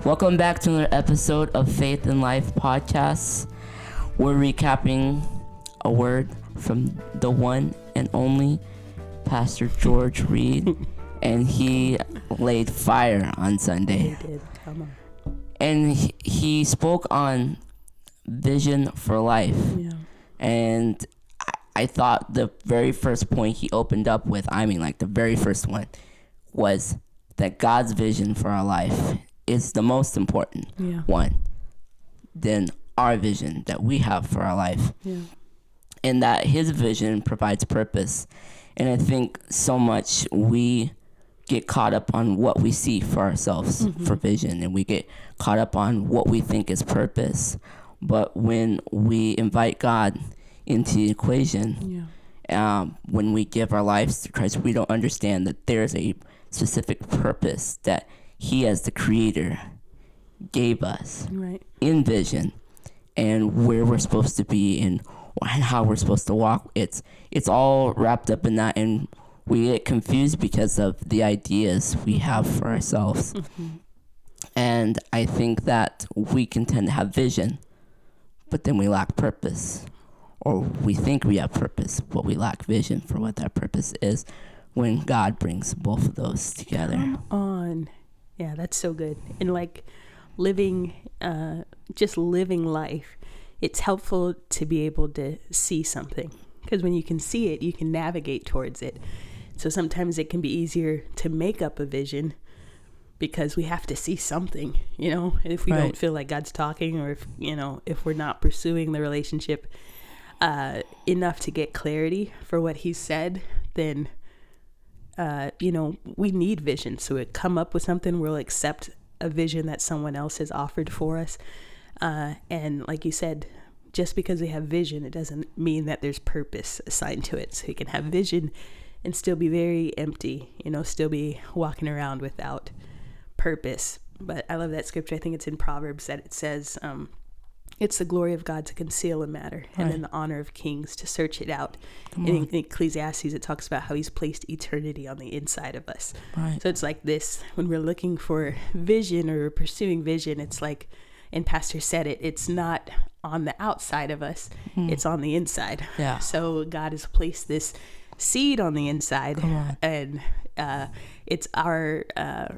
Welcome back to another episode of Faith and Life Podcasts. We're recapping a word from the one and only Pastor George Reed, and he laid fire on Sunday. He did. Come on. And he spoke on vision for life. Yeah. And I thought the very first point he opened up with, the very first one, was that God's vision for our life is the most important one than our vision that we have for our life. Yeah. And that his vision provides purpose. And I think so much we get caught up on what we see for ourselves for vision, and we get caught up on what we think is purpose. But when we invite God into the equation, when we give our lives to Christ, we don't understand that there's a specific purpose that he as the creator gave us in vision, and where we're supposed to be and how we're supposed to walk. It's all wrapped up in that, and we get confused because of the ideas we have for ourselves. And I think that we can tend to have vision, but then we lack purpose. Or we think we have purpose, but we lack vision for what that purpose is when God brings both of those together. Come on. Yeah, that's so good. And just living life, it's helpful to be able to see something. Because when you can see it, you can navigate towards it. So sometimes it can be easier to make up a vision because we have to see something, if we don't feel like God's talking, or if we're not pursuing the relationship enough to get clarity for what he said, then we need vision. So we come up with something, we'll accept a vision that someone else has offered for us. And like you said, just because we have vision, it doesn't mean that there's purpose assigned to it. So you can have vision and still be very empty, still be walking around without purpose. But I love that scripture. I think it's in Proverbs that it says, it's the glory of God to conceal a matter, and then the honor of kings to search it out. And in Ecclesiastes, it talks about how he's placed eternity on the inside of us. So it's like this, when we're looking for vision or pursuing vision, it's like, and Pastor said it, it's not on the outside of us, it's on the inside. Yeah. So God has placed this seed on the inside, and it's our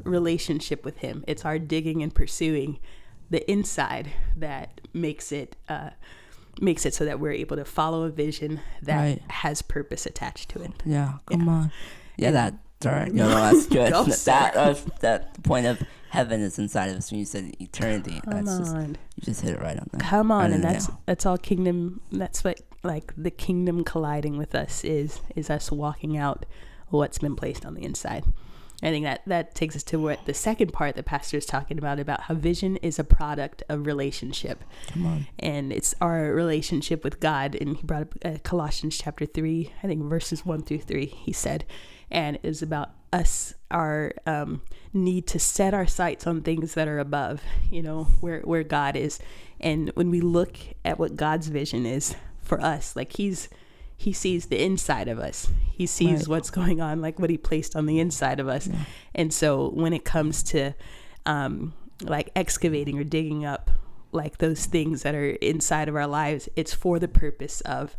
relationship with him. It's our digging and pursuing the inside that makes it so that we're able to follow a vision that has purpose attached to it. Yeah, come on. Yeah, that's right. That's good. That point of heaven is inside of us. When you said eternity, you just hit it right on there. Come on, and that's all kingdom. That's what the kingdom colliding with us is us walking out what's been placed on the inside. I think that takes us to what the second part that Pastor is talking about how vision is a product of relationship. Come on. And it's our relationship with God. And he brought up Colossians chapter 3, I think verses 1-3, he said. And it is about us, our need to set our sights on things that are above, where God is. And when we look at what God's vision is for us, he sees the inside of us. He sees what's going on, like what he placed on the inside of us. Yeah. And so when it comes to excavating or digging up those things that are inside of our lives, it's for the purpose of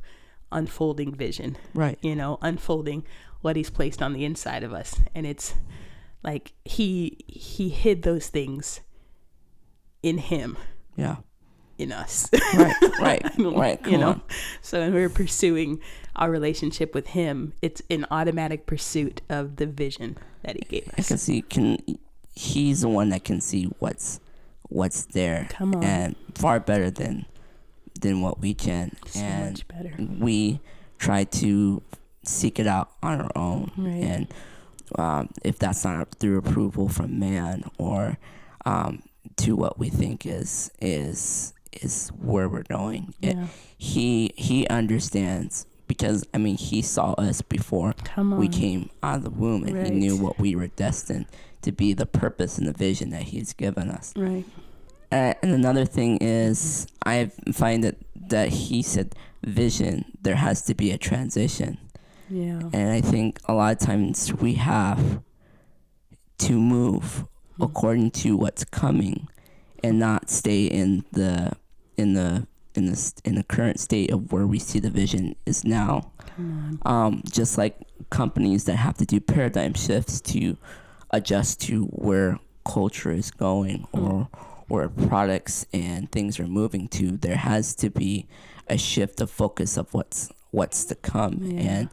unfolding vision. Right. Unfolding what he's placed on the inside of us. And it's like he hid those things in him. Yeah. In us. Right. So when we're pursuing our relationship with him, it's an automatic pursuit of the vision that he gave us. Because he's the one that can see what's there. Come on. And far better than what we can. So much better. We try to seek it out on our own. Right. And if that's not through approval from man, or to what we think is where we're going. He understands, because he saw us before we came out of the womb, and he knew what we were destined to be, the purpose and the vision that he's given us. Right. And another thing is, I find that he said vision, there has to be a transition. Yeah. And I think a lot of times we have to move according to what's coming and not stay in the current state of where we see the vision is now. Just like companies that have to do paradigm shifts to adjust to where culture is going, or where products and things are moving to, there has to be a shift of focus of what's to come,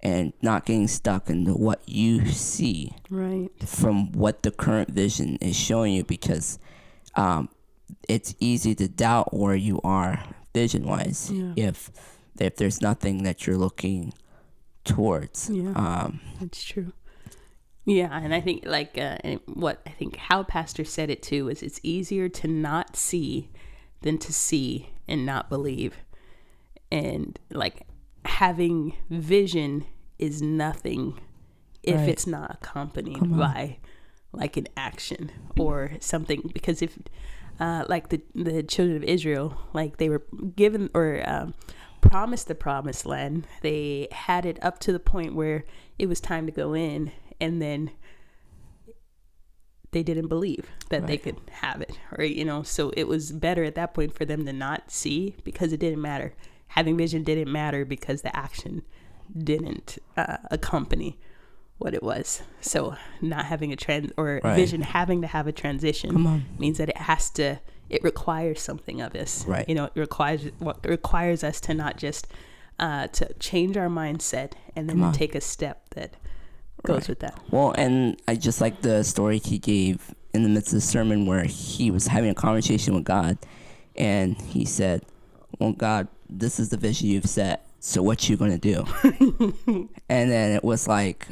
and not getting stuck into what you see from what the current vision is showing you, because it's easy to doubt where you are vision wise if there's nothing that you're looking towards. That's true. Yeah, and I think how Pastor said it too is, it's easier to not see than to see and not believe. And like, having vision is nothing if it's not accompanied by like an action or something. Because if like the children of Israel, like they were given or promised the promised land, they had it up to the point where it was time to go in, and then they didn't believe that they could have it, or so it was better at that point for them to not see, because it didn't matter. Having vision didn't matter because the action didn't accompany what it was. So not having a vision having to have a transition means that it requires something of us. It requires us to not just to change our mindset and then to take a step that goes with that. Well, and I just like the story he gave in the midst of the sermon where he was having a conversation with God, and he said, well, God, this is the vision you've set, so what you going to do? And then it was like,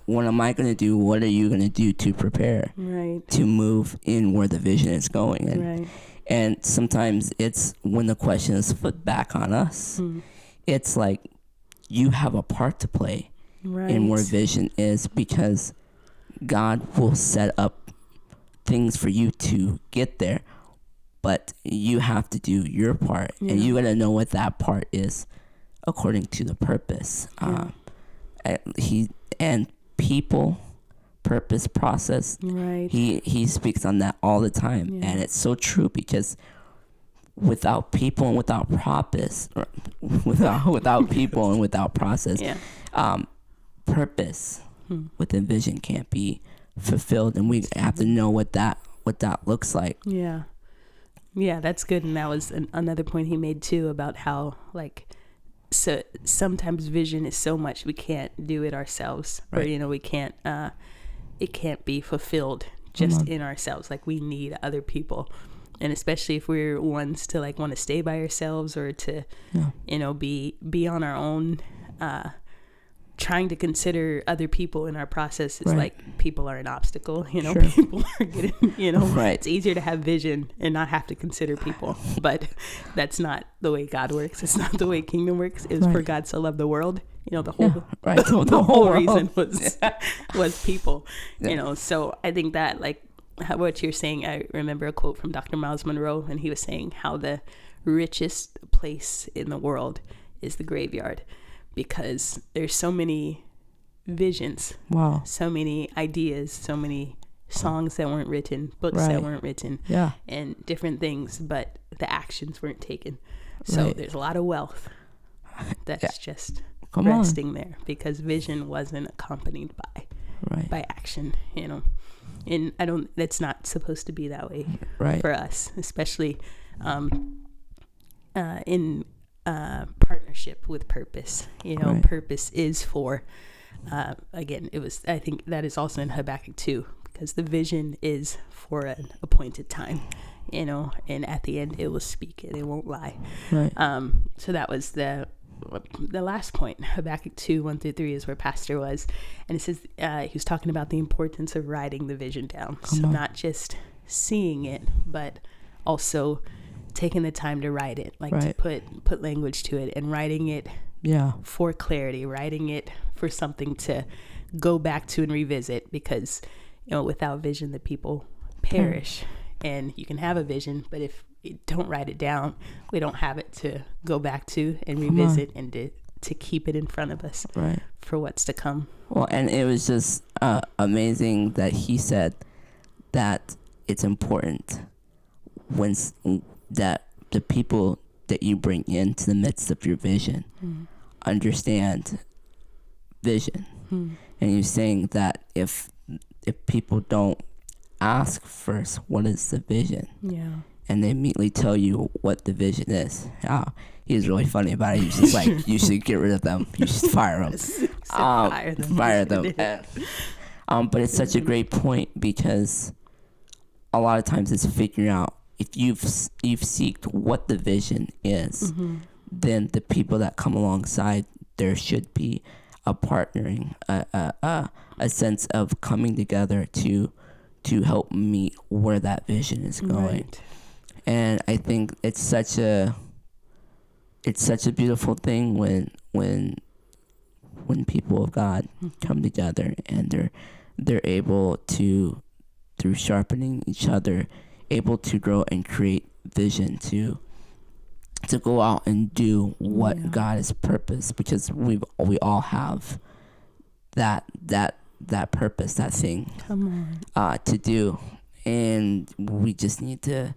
what am I going to do? What are you going to do to prepare to move in where the vision is going? And sometimes it's when the question is flipped back on us, it's like you have a part to play in where vision is, because God will set up things for you to get there, but you have to do your part, and you got to know what that part is according to the purpose. People, purpose, process. He speaks on that all the time, and it's so true, because without people and without purpose, without people and without process, purpose within vision can't be fulfilled, and we have to know what that looks like. Yeah, that's good. And that was another point he made too, about how so sometimes vision is so much we can't do it ourselves, or we can't it can't be fulfilled just in ourselves. Like, we need other people, and especially if we're ones to want to stay by ourselves, or to be on our own, trying to consider other people in our process is like, people are an obstacle, people are getting, it's easier to have vision and not have to consider people, but that's not the way God works. It's not the way kingdom works. It's for God to love the world. The whole the whole reason was people, so I think that what you're saying, I remember a quote from Dr. Miles Monroe, and he was saying how the richest place in the world is the graveyard, because there's so many visions, so many ideas, so many songs that weren't written, books that weren't written, and different things, but the actions weren't taken. So there's a lot of wealth that's just resting there, because vision wasn't accompanied by action, and that's not supposed to be that way for us, especially in partnership with purpose. Purpose is for again, I think that is also in Habakkuk 2, because the vision is for an appointed time, and at the end it will speak and it won't lie. So that was the last point. Habakkuk 2, 1-3 is where Pastor was, and it says he was talking about the importance of writing the vision down. So not just seeing it, but also taking the time to write it, to put language to it, and writing it for clarity, writing it for something to go back to and revisit, because without vision the people perish. And you can have a vision, but if you don't write it down, we don't have it to go back to and revisit, and to keep it in front of us for what's to come. Well, and it was just amazing that he said that it's important that the people that you bring into the midst of your vision understand vision. And you're saying that if people don't ask first, what is the vision? Yeah. And they immediately tell you what the vision is. He's really funny about it. He's just like, you should get rid of them. You should fire them. Fire them. But it's such a great point, because a lot of times it's figuring out, if you've seeked what the vision is, then the people that come alongside, there should be a partnering, a sense of coming together to help meet where that vision is going. Right. And I think it's such a beautiful thing when people of God come together, and they're able to, through sharpening each other, able to grow and create vision to go out and do what God has purposed, because we all have that purpose, that thing to do, and we just need to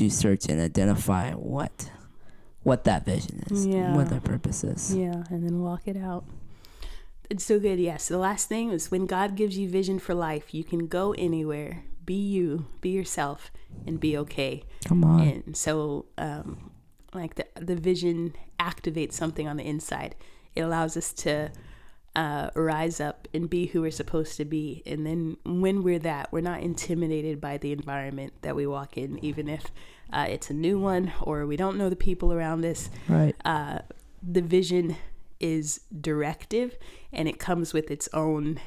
search and identify what that vision is, what that purpose is. Yeah, and then walk it out. It's so good. Yes. The last thing is, when God gives you vision for life, you can go anywhere, be you, be yourself, and be okay. Come on. And so, like the vision activates something on the inside. It allows us to rise up and be who we're supposed to be. And then when we're not intimidated by the environment that we walk in, even if it's a new one or we don't know the people around us. Right. The vision is directive, and it comes with its own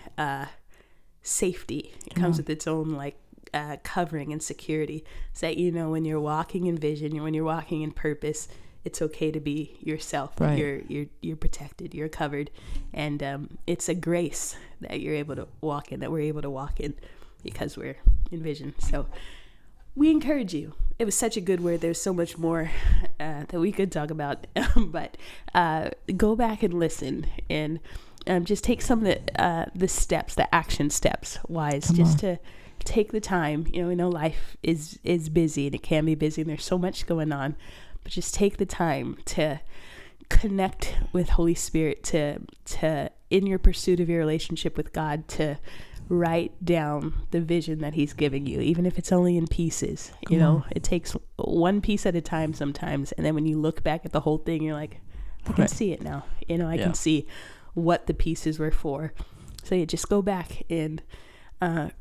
safety. It comes with its own covering and security, so that when you're walking in vision, when you're walking in purpose, it's okay to be yourself. Right. You're protected, you're covered, and it's a grace that you're able to walk in, that we're able to walk in, because we're in vision. So we encourage you. It was such a good word. There's so much more that we could talk about, but go back and listen, and just take some of the steps, the action steps wise, to take the time. We know life is busy, and it can be busy, and there's so much going on, but just take the time to connect with Holy Spirit, to in your pursuit of your relationship with God, to write down the vision that He's giving you, even if it's only in pieces. It takes one piece at a time sometimes, and then when you look back at the whole thing, you're like, I can see it now. I can see what the pieces were for. So just go back and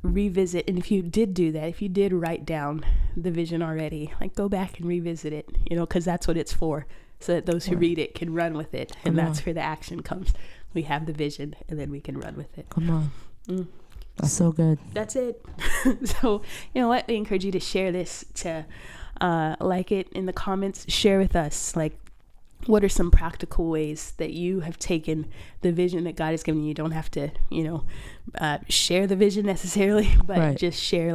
revisit. And if you did do that, if you did write down the vision already, go back and revisit it, because that's what it's for, so that those who read it can run with it. And that's where the action comes. We have the vision, and then we can run with it. Come on. That's so good. That's it. So, what? We encourage you to share this, to like it in the comments, share with us, what are some practical ways that you have taken the vision that God has given you? You don't have to, share the vision necessarily, but just share,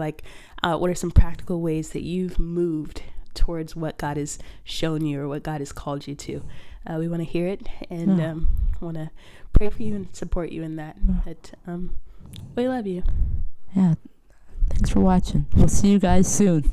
what are some practical ways that you've moved towards what God has shown you, or what God has called you to. We want to hear it, and want to pray for you and support you in that. But we love you. Yeah. Thanks for watching. We'll see you guys soon.